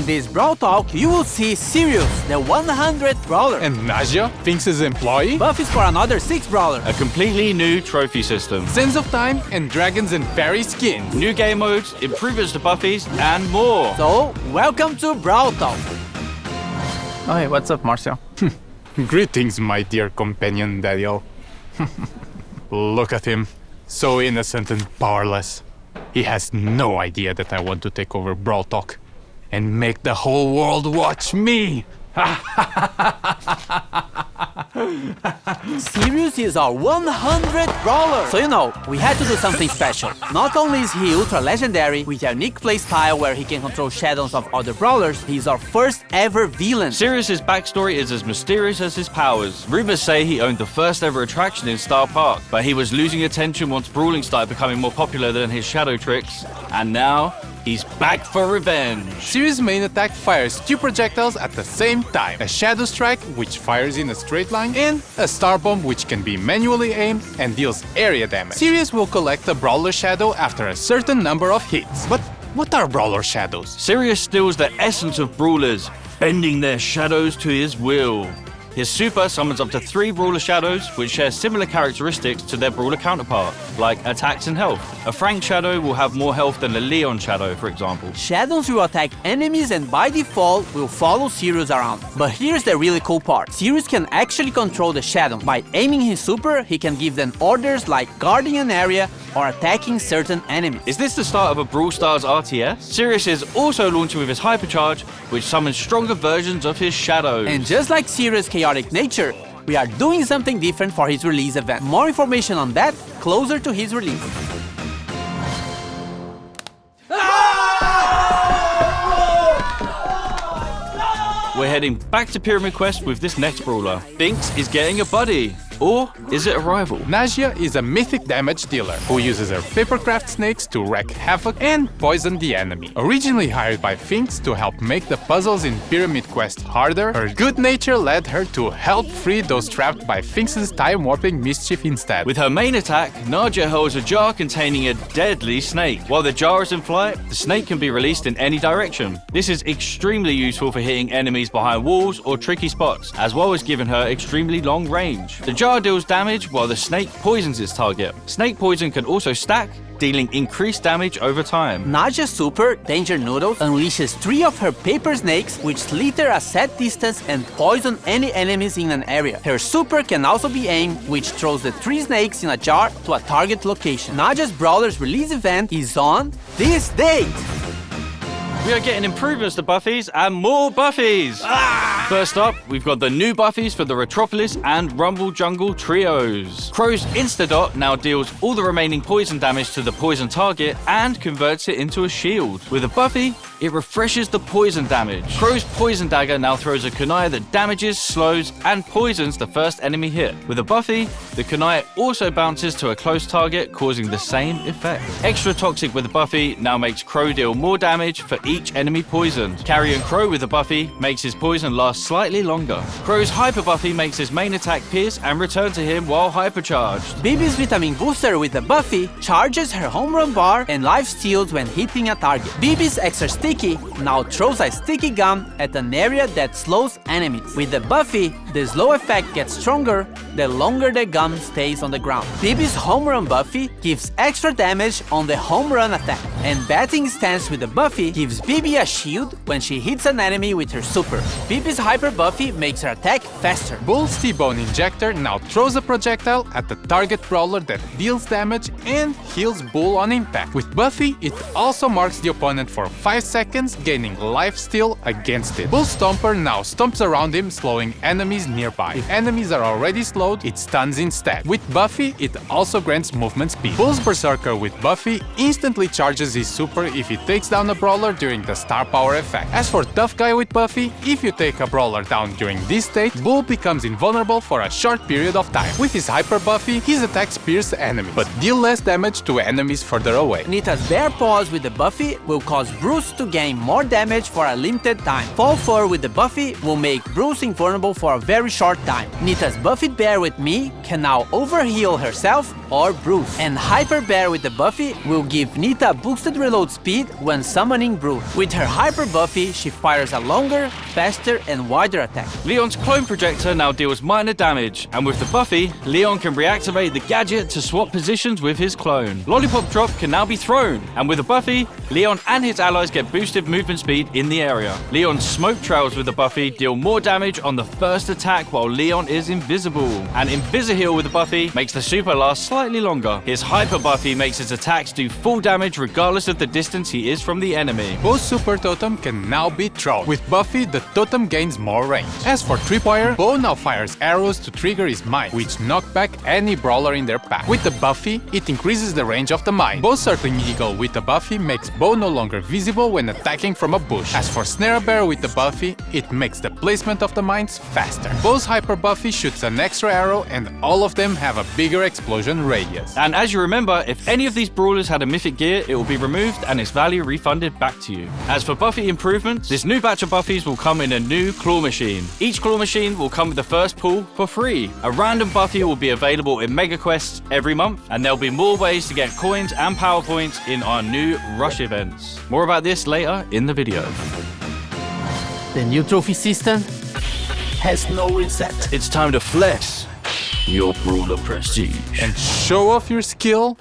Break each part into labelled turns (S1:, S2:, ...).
S1: this Brawl Talk, you will see Sirius, the 100th Brawler.
S2: And Naja, Finks' employee.
S1: Buffs for another 6 Brawler.
S3: A completely new trophy system.
S2: Sands of Time and Dragons and Fairy skins.
S3: New game modes, improvements to Buffies, and more.
S1: So, welcome to Brawl Talk.
S4: Oh, hey, what's up, Marcio?
S2: Greetings, my dear companion, Daniel. Look at him. So innocent and powerless. He has no idea that I want to take over Brawl Talk and make the whole world watch me.
S1: Sirius is our 100th Brawler! So we had to do something special. Not only is he ultra legendary, with a unique playstyle where he can control shadows of other Brawlers, he's our first ever villain.
S3: Sirius's backstory is as mysterious as his powers. Rumors say he owned the first ever attraction in Star Park, but he was losing attention once brawling started becoming more popular than his shadow tricks, and now he's back for revenge.
S2: Sirius' main attack fires 2 projectiles at the same time. A Shadow Strike, which fires in a straight line, and a Star Bomb, which can be manually aimed and deals area damage. Sirius will collect a Brawler Shadow after a certain number of hits. But what are Brawler Shadows?
S3: Sirius steals the essence of brawlers, bending their shadows to his will. His super summons up to 3 Brawler Shadows, which share similar characteristics to their Brawler counterpart, like attacks and health. A Frank Shadow will have more health than a Leon Shadow, for example.
S1: Shadows will attack enemies and by default will follow Sirius around. But here's the really cool part. Sirius can actually control the Shadow. By aiming his super, he can give them orders like guarding an area or attacking certain enemies.
S3: Is this the start of a Brawl Stars RTS? Sirius is also launching with his Hypercharge, which summons stronger versions of his shadows.
S1: And just like Sirius' chaotic nature, we are doing something different for his release event. More information on that closer to his release.
S3: We're heading back to Pyramid Quest with this next brawler. Finks is getting a buddy. Or is it a rival?
S2: Naja is a mythic damage dealer who uses her papercraft snakes to wreak havoc and poison the enemy. Originally hired by Finks to help make the puzzles in Pyramid Quest harder, her good nature led her to help free those trapped by Finks' time-warping mischief instead.
S3: With her main attack, Naja holds a jar containing a deadly snake. While the jar is in flight, the snake can be released in any direction. This is extremely useful for hitting enemies behind walls or tricky spots, as well as giving her extremely long range. The jar deals damage while the snake poisons its target. Snake poison can also stack, dealing increased damage over time.
S1: Naja's super, Danger Noodles, unleashes 3 of her paper snakes which slither a set distance and poison any enemies in an area. Her super can also be aimed, which throws the 3 snakes in a jar to a target location. Naja's Brawler's release event is on this date!
S3: We are getting improvements to Buffies and more Buffies! First up, we've got the new Buffies for the Retropolis and Rumble Jungle trios. Crow's Instadot now deals all the remaining poison damage to the poison target and converts it into a shield. With a Buffy, it refreshes the poison damage. Crow's Poison Dagger now throws a kunai that damages, slows, and poisons the first enemy hit. With a Buffy, the kunai also bounces to a close target, causing the same effect. Extra Toxic with a Buffy now makes Crow deal more damage for each enemy poisoned. Carrion Crow with a Buffy makes his poison last slightly longer. Crow's Hyper Buffy makes his main attack pierce and return to him while hypercharged.
S1: Bibi's Vitamin Booster with a Buffy charges her home run bar and life steals when hitting a target. Bibi's Extra Sticky now throws a sticky gum at an area that slows enemies. With the Buffy, the slow effect gets stronger the longer the gum stays on the ground. Bibi's Home Run Buffy gives extra damage on the home run attack. And Batting Stance with the Buffy gives Bibi a shield when she hits an enemy with her super. Bibi's Hyper Buffy makes her attack faster.
S2: Bull's T-Bone Injector now throws a projectile at the target brawler that deals damage and heals Bull on impact. With Buffy, it also marks the opponent for 5 seconds, gaining life steal against it. Bull Stomper now stomps around him, slowing enemies nearby. If enemies are already slowed, it stuns instead. With Buffy, it also grants movement speed. Bull's Berserker with Buffy instantly charges his super if he takes down a brawler during the star power effect. As for Tough Guy with Buffy, if you take a brawler down during this state, Bull becomes invulnerable for a short period of time. With his Hyper Buffy, his attacks pierce enemies, but deal less damage to enemies further away.
S1: Nita's Bear Paws with the Buffy will cause Bruce to gain more damage for a limited time. Fall Fur with the Buffy will make Bruce invulnerable for a very short time. Nita's Buffy Bear with Me can now overheal herself or Bruce. And Hyper Bear with the Buffy will give Nita boosted reload speed when summoning Bruce. With her Hyper Buffy, she fires a longer, faster, and wider attack.
S3: Leon's clone projector now deals minor damage, and with the Buffy, Leon can reactivate the gadget to swap positions with his clone. Lollipop Drop can now be thrown, and with the Buffy, Leon and his allies get boosted movement speed in the area. Leon's smoke trails with the Buffy deal more damage on the first attack while Leon is invisible. And Invisi-Heal with the Buffy makes the super last slightly longer. His Hyper Buffy makes his attacks do full damage regardless of the distance he is from the enemy.
S2: Both Super Totem can now be thrown. With Buffy, the totem gains more range. As for Tripwire, Bo now fires arrows to trigger his mine, which knock back any brawler in their pack. With the Buffy, it increases the range of the mine. Bo's Circling Eagle with the Buffy makes Bo no longer visible when attacking from a bush. As for Snare Bear with the Buffy, it makes the placement of the mines faster. Bo's Hyper Buffy shoots an extra arrow, and all of them have a bigger explosion radius.
S3: And as you remember, if any of these brawlers had a mythic gear, it will be removed and its value refunded back to you. As for Buffy improvements, this new batch of Buffys will come in a new claw machine. Each claw machine will come with the first pull for free. A random Buffy will be available in Mega Quests every month, and there'll be more ways to get coins and power points in our new Rush events. More about this later in the video.
S1: The new trophy system has no reset.
S3: It's time to flex your brawler prestige.
S2: And show off your skill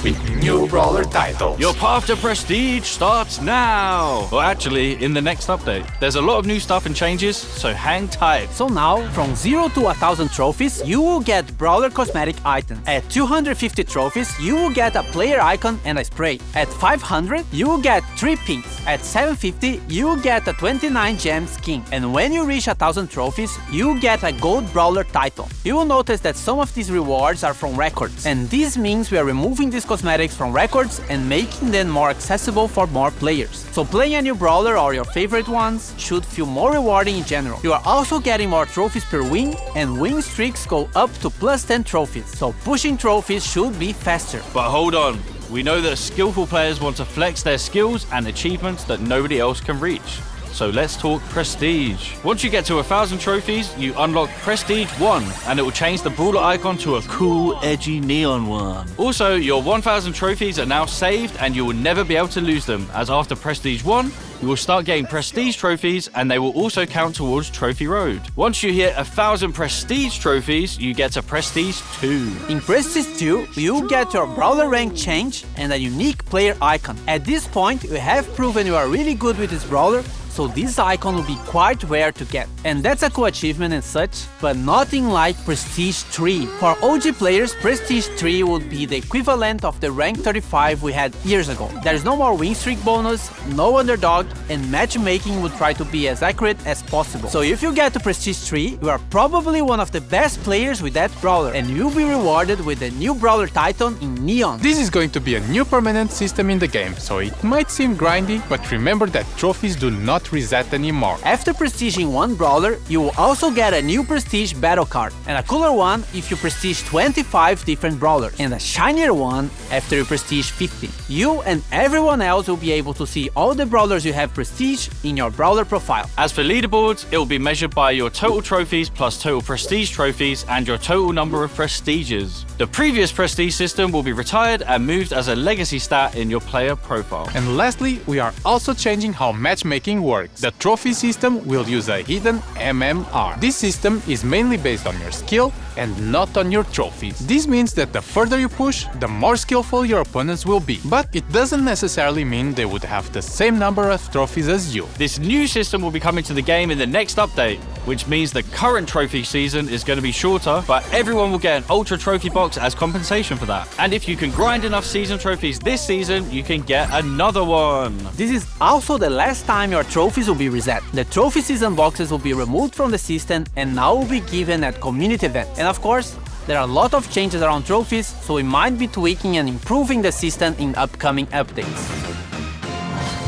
S2: with new brawler titles.
S3: Your path to prestige starts now! Well, actually, in the next update. There's a lot of new stuff and changes, so hang tight.
S1: So now, from 0 to 1000 trophies, you will get Brawler cosmetic items. At 250 trophies, you will get a player icon and a spray. At 500, you will get 3 pins. At 750, you will get a 29 gem skin. And when you reach 1000 trophies, you will get a gold Brawler title. You will notice that some of these rewards are from records. And this means we are removing these cosmetics from records and making them more accessible for more players. So playing a new brawler or your favorite ones should feel more rewarding in general. You are also getting more trophies per win, and win streaks go up to plus 10 trophies. So pushing trophies should be faster.
S3: But hold on, we know that skillful players want to flex their skills and achievements that nobody else can reach. So let's talk Prestige. Once you get to 1000 trophies, you unlock Prestige 1, and it will change the brawler icon to a cool, edgy neon one. Also, your 1000 trophies are now saved, and you will never be able to lose them, as after Prestige 1, you will start getting Prestige trophies, and they will also count towards Trophy Road. Once you hit 1000 Prestige trophies, you get to Prestige 2.
S1: In Prestige 2, you get your brawler rank change and a unique player icon. At this point, you have proven you are really good with this brawler, so this icon will be quite rare to get. And that's a cool achievement and such, but nothing like Prestige 3. For OG players, Prestige 3 would be the equivalent of the rank 35 we had years ago. There's no more win streak bonus, no underdog, and matchmaking would try to be as accurate as possible. So if you get to Prestige 3, you are probably one of the best players with that brawler, and you'll be rewarded with the new brawler title in Neon.
S2: This is going to be a new permanent system in the game, so it might seem grindy, but remember that trophies do not reset anymore.
S1: After prestiging one brawler, you will also get a new prestige battle card, and a cooler one if you prestige 25 different brawlers, and a shinier one after you prestige 50. You and everyone else will be able to see all the brawlers you have prestige in your brawler profile.
S3: As for leaderboards, it will be measured by your total trophies plus total prestige trophies and your total number of prestiges. The previous prestige system will be retired and moved as a legacy stat in your player profile.
S2: And lastly, we are also changing how matchmaking works. The trophy system will use a hidden MMR. This system is mainly based on your skill and not on your trophies. This means that the further you push, the more skillful your opponents will be. But it doesn't necessarily mean they would have the same number of trophies as you.
S3: This new system will be coming to the game in the next update, which means the current trophy season is going to be shorter, but everyone will get an ultra trophy box as compensation for that. And if you can grind enough season trophies this season, you can get another one.
S1: This is also the last time your trophies will be reset. The trophy season boxes will be removed from the system and now will be given at community events. And of course, there are a lot of changes around trophies, so we might be tweaking and improving the system in upcoming updates.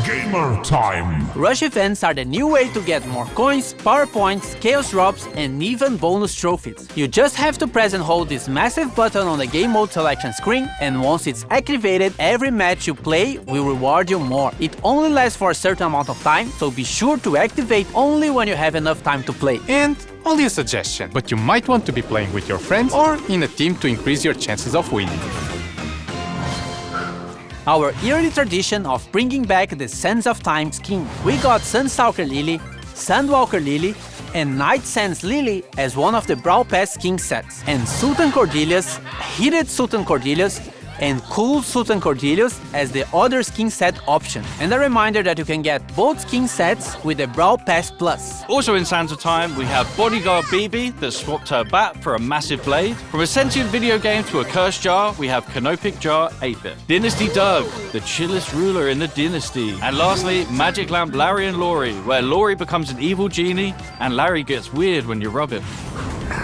S5: Gamer Time!
S1: Rush events are the new way to get more coins, power points, chaos drops, and even bonus trophies. You just have to press and hold this massive button on the game mode selection screen, and once it's activated, every match you play will reward you more. It only lasts for a certain amount of time, so be sure to activate only when you have enough time to play.
S2: And only a suggestion, but you might want to be playing with your friends or in a team to increase your chances of winning.
S1: Our yearly tradition of bringing back the Sands of Time skin. We got Sunstalker Lily, Sandwalker Lily, and Night Sands Lily as one of the Brawl Pass skin sets, and Sultan Cordelius, Heated Sultan Cordelius, and Cool Sultan Cordelius as the other skin set option. And a reminder that you can get both skin sets with the Brawl Pass Plus.
S3: Also in Sands of Time, we have Bodyguard BB that swapped her bat for a massive blade. From a sentient video game to a cursed jar, we have Canopic Jar 8-bit. Dynasty Doug, the chillest ruler in the dynasty. And lastly, Magic Lamp Larry and Laurie, where Laurie becomes an evil genie and Larry gets weird when you rub him.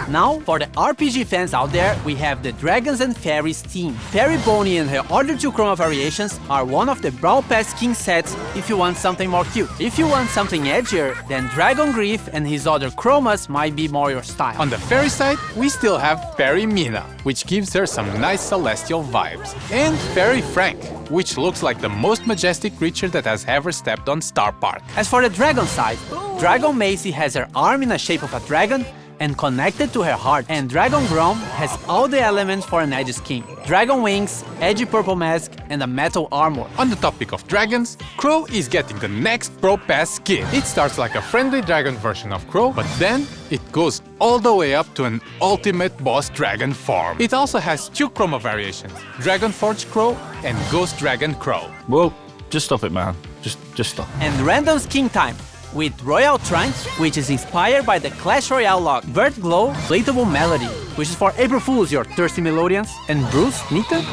S1: Now, for the RPG fans out there, we have the Dragons and Fairies team. Fairy Bonnie and her other two chroma variations are one of the Brawl Pass skin sets if you want something more cute. If you want something edgier, then Dragon Grief and his other chromas might be more your style.
S2: On the fairy side, we still have Fairy Mina, which gives her some nice celestial vibes. And Fairy Frank, which looks like the most majestic creature that has ever stepped on Star Park.
S1: As for the Dragon side, Dragon Macy has her arm in the shape of a dragon and connected to her heart, and Dragon Grom has all the elements for an edgy skin. Dragon wings, edgy purple mask, and a metal armor.
S2: On the topic of dragons, Crow is getting the next Brawl Pass skin. It starts like a friendly dragon version of Crow, but then it goes all the way up to an ultimate boss dragon form. It also has two chroma variations, Dragon Forge Crow and Ghost Dragon Crow.
S3: Well, just stop it, man. Just stop.
S1: And random skin time with Royal Trunch, which is inspired by the Clash Royale lock, Vert Glow, Relatable Melody, which is for April Fools, your thirsty Melodians, and Bruce, Nita.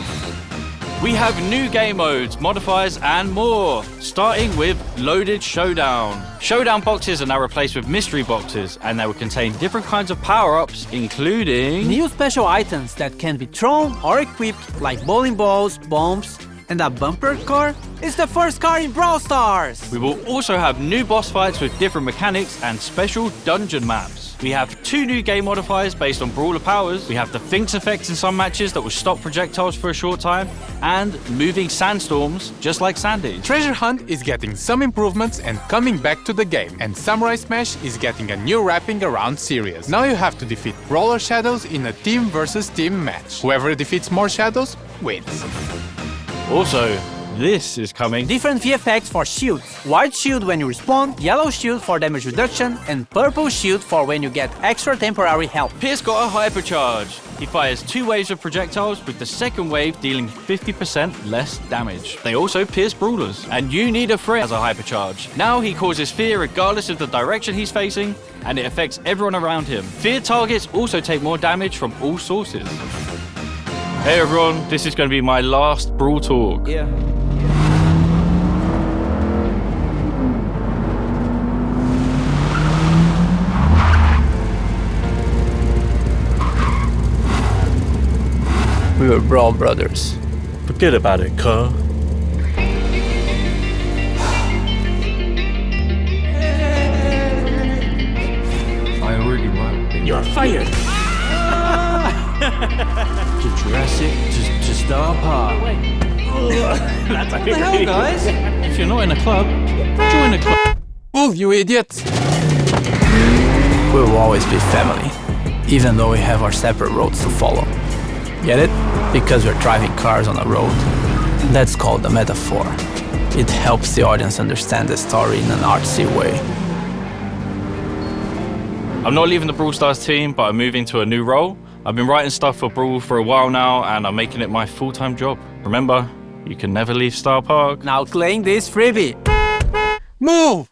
S3: We have new game modes, modifiers, and more, starting with Loaded Showdown. Showdown boxes are now replaced with mystery boxes, and they will contain different kinds of power-ups, including
S1: new special items that can be thrown or equipped, like bowling balls, bombs, and a bumper car is the first car in Brawl Stars!
S3: We will also have new boss fights with different mechanics and special dungeon maps. We have two new game modifiers based on Brawler powers. We have the Finks effect in some matches that will stop projectiles for a short time, and moving sandstorms, just like Sandy's.
S2: Treasure Hunt is getting some improvements and coming back to the game, and Samurai Smash is getting a new wrapping around Sirius. Now you have to defeat Brawler Shadows in a team versus team match. Whoever defeats more shadows wins.
S3: Also, this is coming.
S1: Different VFX for shields. White shield when you respawn, yellow shield for damage reduction, and purple shield for when you get extra temporary health.
S3: Pierce got a hypercharge. He fires 2 waves of projectiles, with the second wave dealing 50% less damage. They also pierce brawlers. And You Need a Friend has a hypercharge. Now he causes fear regardless of the direction he's facing, and it affects everyone around him. Feared targets also take more damage from all sources. Hey everyone, this is going to be my last Brawl talk.
S1: Yeah.
S4: We were Brawl brothers.
S6: Forget about it, cuh.
S3: I already won.
S6: You're fired.
S3: To Jurassic, to Star Park.
S6: What the hell,
S3: guys? If you're not in a club, join a club.
S2: Oh, you idiots!
S4: We will always be family, even though we have our separate roads to follow. Get it? Because we're driving cars on a road. That's called a metaphor. It helps the audience understand the story in an artsy way.
S3: I'm not leaving the Brawl Stars team, but I'm moving to a new role. I've been writing stuff for Brawl for a while now, and I'm making it my full-time job. Remember, you can never leave Star Park.
S1: Now claim this freebie.
S2: Move!